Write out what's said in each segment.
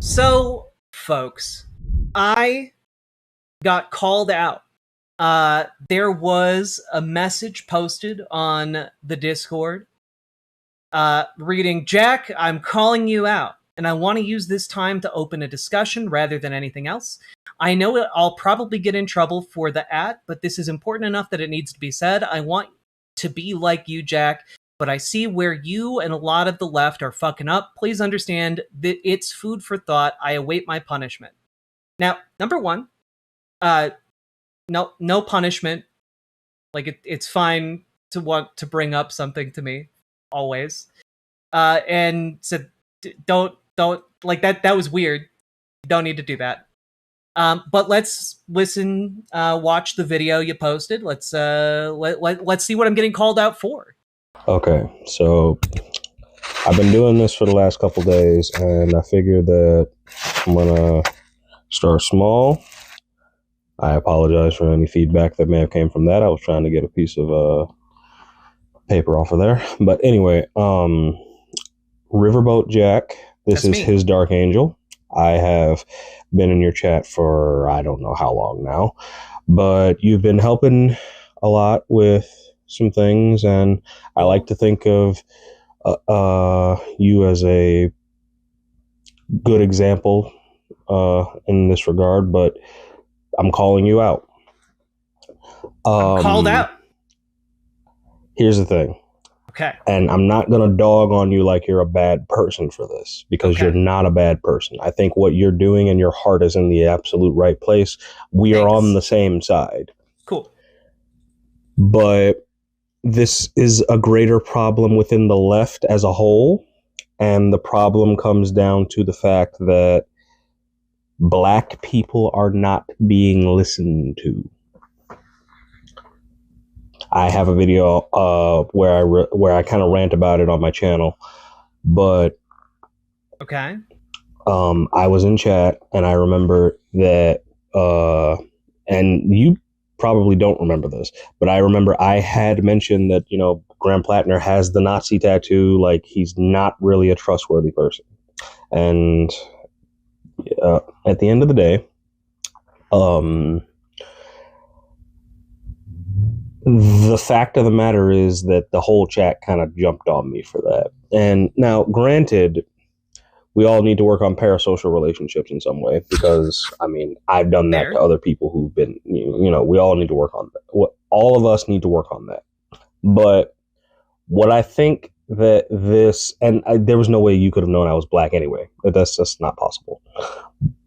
So, folks, I got called out. There was a message posted on the Discord reading, Jack, I'm calling you out, and I want to use this time to open a discussion rather than anything else. I know I'll probably get in trouble for the but this is important enough that it needs to be said. I want to be like you, Jack, but I see where you and a lot of the left are fucking up. Please understand that it's food for thought. I await my punishment. Now, number one, no punishment. Like it's fine to want to bring up something to me, always. And said, don't like that. That was weird. You don't need to do that. But let's listen. Watch the video you posted. Let's see what I'm getting called out for. Okay, so I've been doing this for the last couple days, and I figured that I'm gonna start small. I apologize for any feedback that may have came from that. I was trying to get a piece of paper off of there, but anyway, Riverboat Jack. This is his Dark Angel. I have been in your chat for I don't know how long now, but you've been helping a lot with some things, and I like to think of you as a good example in this regard, but I'm calling you out. Called out. Here's the thing. Okay. And I'm not going to dog on you like you're a bad person for this, because you're not a bad person. I think what you're doing and your heart is in the absolute right place. We are on the same side. Cool. But this is a greater problem within the left as a whole. And the problem comes down to the fact that Black people are not being listened to. I have a video where I kind of rant about it on my channel, but okay. I was in chat, and I remember that, and you probably don't remember this, but I remember I had mentioned that, you know, Graham Platner has the Nazi tattoo, like he's not really a trustworthy person. And at the end of the day, the fact of the matter is that the whole chat kind of jumped on me for that. And now, granted, we all need to work on parasocial relationships in some way, because, I mean, I've done that to other people who've been, you know, we all need to work on that. All of us need to work on that. But what I think that this, and there was no way you could have known I was Black anyway. That's just not possible.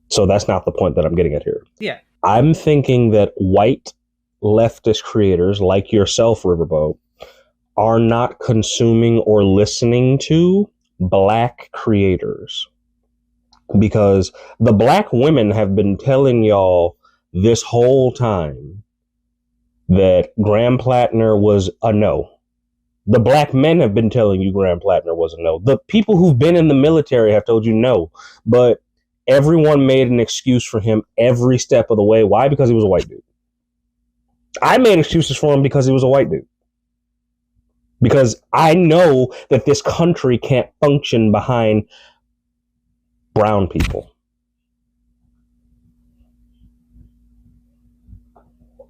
So that's not the point that I'm getting at here. Yeah. I'm thinking that white leftist creators like yourself, Riverboat, are not consuming or listening to Black creators, because the Black women have been telling y'all this whole time that Graham Platner was a no. The Black men have been telling you Graham Platner was a no. The people who've been in the military have told you no, but everyone made an excuse for him every step of the way. Why? Because he was a white dude. I made excuses for him because he was a white dude. Because I know that this country can't function behind brown people.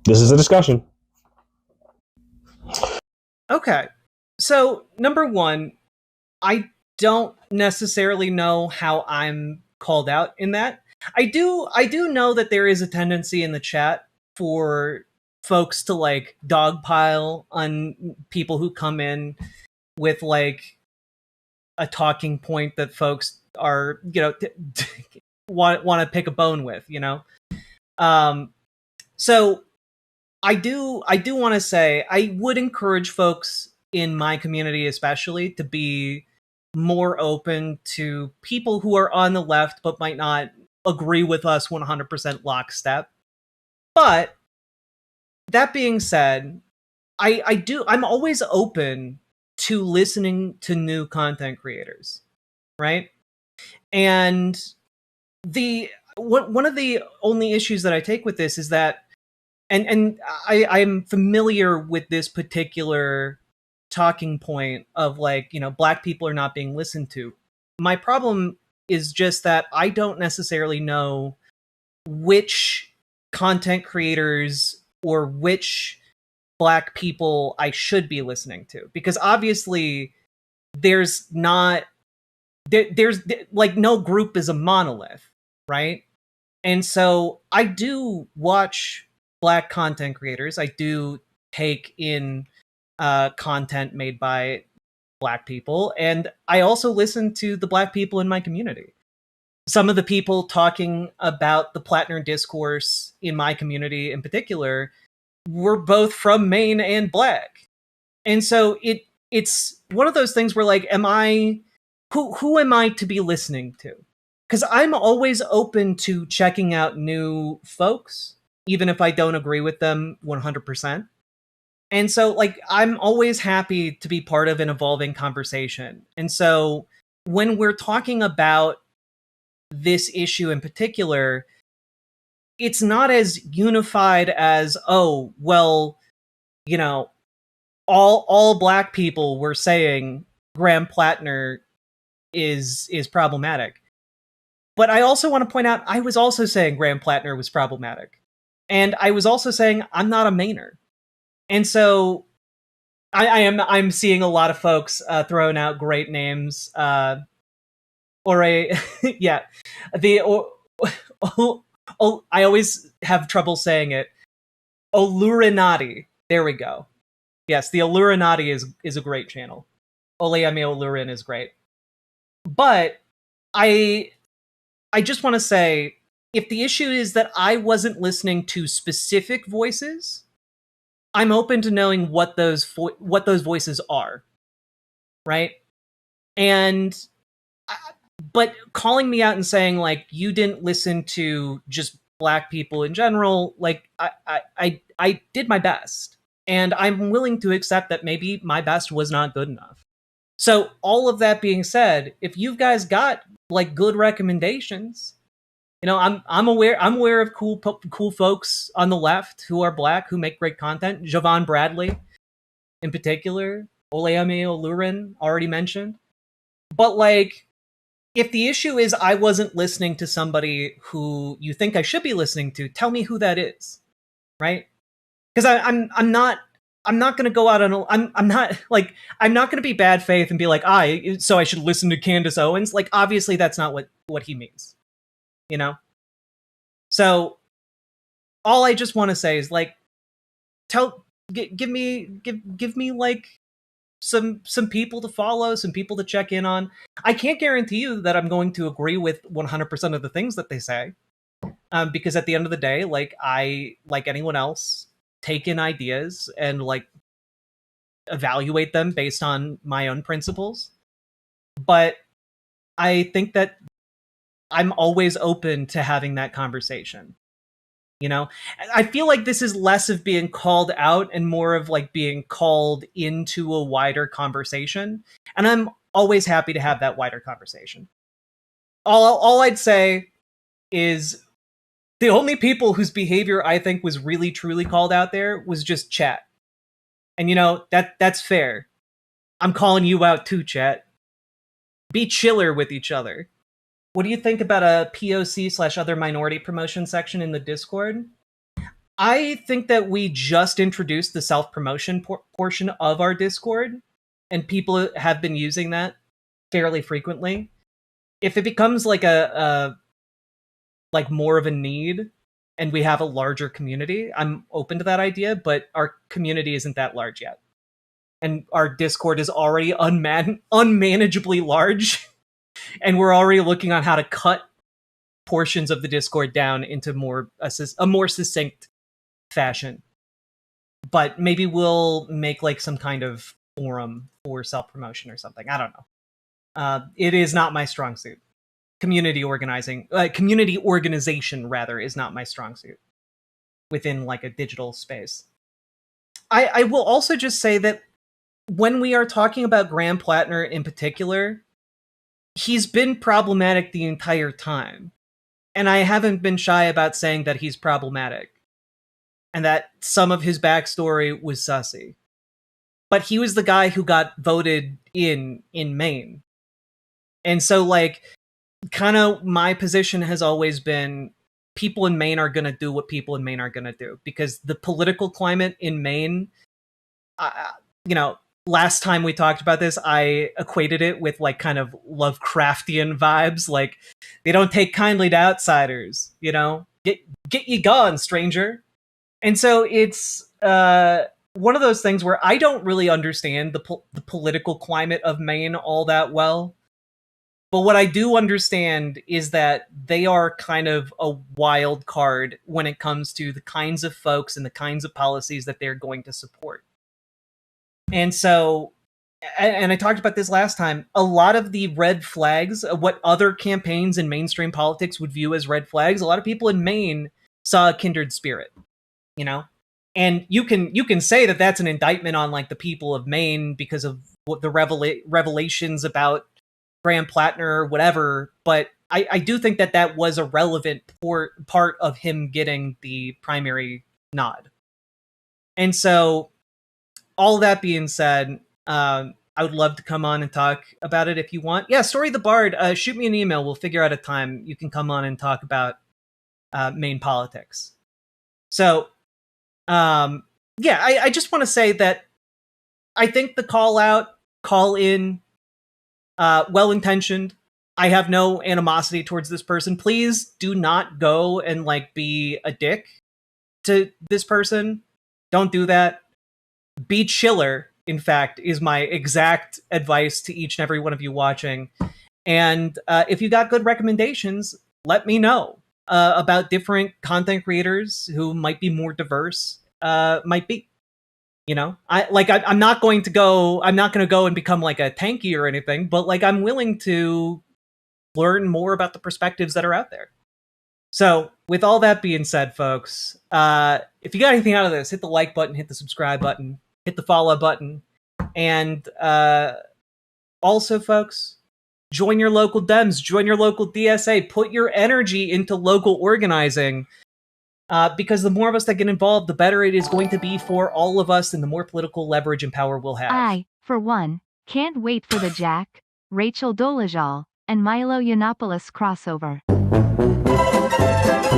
This is a discussion. Okay. So, number one, I don't necessarily know how I'm called out in that. I do know that there is a tendency in the chat for folks to like dogpile on people who come in with like a talking point that folks are, you know, want to pick a bone with, you know. So I do want to say I would encourage folks in my community especially to be more open to people who are on the left but might not agree with us 100% lockstep. But that being said, I'm always open to listening to new content creators, right? And one of the only issues that I take with this is that, and I'm familiar with this particular talking point of like, you know, Black people are not being listened to. My problem is just that I don't necessarily know which content creators or which Black people I should be listening to, because obviously there's not there's like no group is a monolith, right? And so I do watch Black content creators. I do take in content made by Black people, and I also listen to the Black people in my community. Some of the people talking about the Platner discourse in my community in particular were both from Maine and Black. And so it's one of those things where, like, am I who am I to be listening to? Because I'm always open to checking out new folks, even if I don't agree with them 100%. And so, like, I'm always happy to be part of an evolving conversation. And so when we're talking about this issue in particular, it's not as unified as, oh, well, you know, all Black people were saying Graham Platner is problematic. But I also want to point out, I was also saying Graham Platner was problematic. And I was also saying I'm not a Mainer. And so I'm seeing a lot of folks throwing out great names. Or a yeah, the I always have trouble saying it. Olurinati. There we go. Yes, the Olurinati is a great channel. Oleame Olurin is great. But I just want to say, if the issue is that I wasn't listening to specific voices, I'm open to knowing what those voices are, right? And but calling me out and saying, like, you didn't listen to just Black people in general, like, I did my best, and I'm willing to accept that maybe my best was not good enough. So all of that being said, if you guys got like good recommendations, you know, I'm aware of cool folks on the left who are Black who make great content. Javon Bradley, in particular, Oleame Olurin, already mentioned. But like, if the issue is I wasn't listening to somebody who you think I should be listening to, tell me who that is, right? Because I'm not going to go out on I'm not going to be bad faith and be like, so I should listen to Candace Owens. Like, obviously that's not what he means, you know? So all I just want to say is, like, give me like some people to follow, some people to check in on. I can't guarantee you that I'm going to agree with 100% of the things that they say, because at the end of the day, like, I, like anyone else, take in ideas and like evaluate them based on my own principles. But I think that I'm always open to having that conversation. You know, I feel like this is less of being called out and more of like being called into a wider conversation. And I'm always happy to have that wider conversation. All I'd say is the only people whose behavior I think was really truly called out there was just chat. And you know, that's fair. I'm calling you out too, chat. Be chiller with each other. What do you think about a POC/other minority promotion section in the Discord? I think that we just introduced the self-promotion portion of our Discord, and people have been using that fairly frequently. If it becomes like a like more of a need and we have a larger community, I'm open to that idea, but our community isn't that large yet. And our Discord is already unmanageably large. And we're already looking on how to cut portions of the Discord down into a more succinct fashion. But maybe we'll make like some kind of forum for self-promotion or something. I don't know. It is not my strong suit. Community organization rather, is not my strong suit within like a digital space. I will also just say that when we are talking about Graham Platner in particular, he's been problematic the entire time. And I haven't been shy about saying that he's problematic. And that some of his backstory was sussy. But he was the guy who got voted in Maine. And so, like, kind of my position has always been people in Maine are going to do what people in Maine are going to do, because the political climate in Maine, you know, last time we talked about this, I equated it with like kind of Lovecraftian vibes. Like, they don't take kindly to outsiders, you know, get ye gone, stranger. And so it's one of those things where I don't really understand the political climate of Maine all that well. But what I do understand is that they are kind of a wild card when it comes to the kinds of folks and the kinds of policies that they're going to support. And so, and I talked about this last time, a lot of the red flags of what other campaigns in mainstream politics would view as red flags, a lot of people in Maine saw a kindred spirit, you know? And you can say that that's an indictment on like the people of Maine because of what the revelations about Graham Platner or whatever, but I do think that that was a relevant part of him getting the primary nod. And so, all that being said, I would love to come on and talk about it if you want. Yeah, Story the Bard, shoot me an email. We'll figure out a time you can come on and talk about Maine politics. So, yeah, I just want to say that I think the call in, well-intentioned. I have no animosity towards this person. Please do not go and like be a dick to this person. Don't do that. Be chiller, in fact, is my exact advice to each and every one of you watching. And if you got good recommendations, let me know about different content creators who might be more diverse. Might be. You know, I'm not going to go and become like a tanky or anything, but like I'm willing to learn more about the perspectives that are out there. So with all that being said, folks, if you got anything out of this, hit the like button, hit the subscribe button, hit the follow button. And also, folks, join your local Dems, join your local DSA, put your energy into local organizing. Because the more of us that get involved, the better it is going to be for all of us and the more political leverage and power we'll have. I, for one, can't wait for the Jack, Rachel Dolezal, and Milo Yiannopoulos crossover.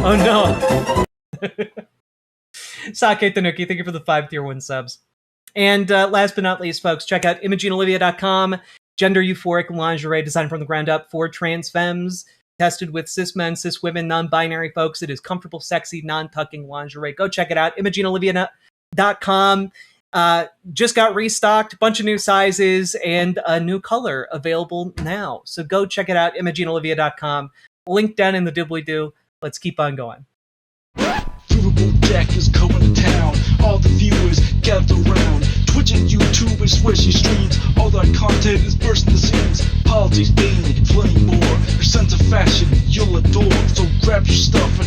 Oh no! Sake Tanuki, thank you for the 5 tier 1 subs. And last but not least, folks, check out ImogeneOlivia.com, gender euphoric lingerie designed from the ground up for trans femmes. Tested with cis men, cis women, non-binary folks. It is comfortable, sexy, non-tucking lingerie. Go check it out. ImogeneOlivia.com. Just got restocked. Bunch of new sizes and a new color available now. So go check it out. ImogeneOlivia.com. Link down in the doobly-doo. Let's keep on going. Riverboat Jack is coming to town. All the viewers gather round. Twitch and YouTube is where she streams. All that content is bursting the seams. Politics, dating, plenty more. Her sense of fashion you'll adore. So grab your stuff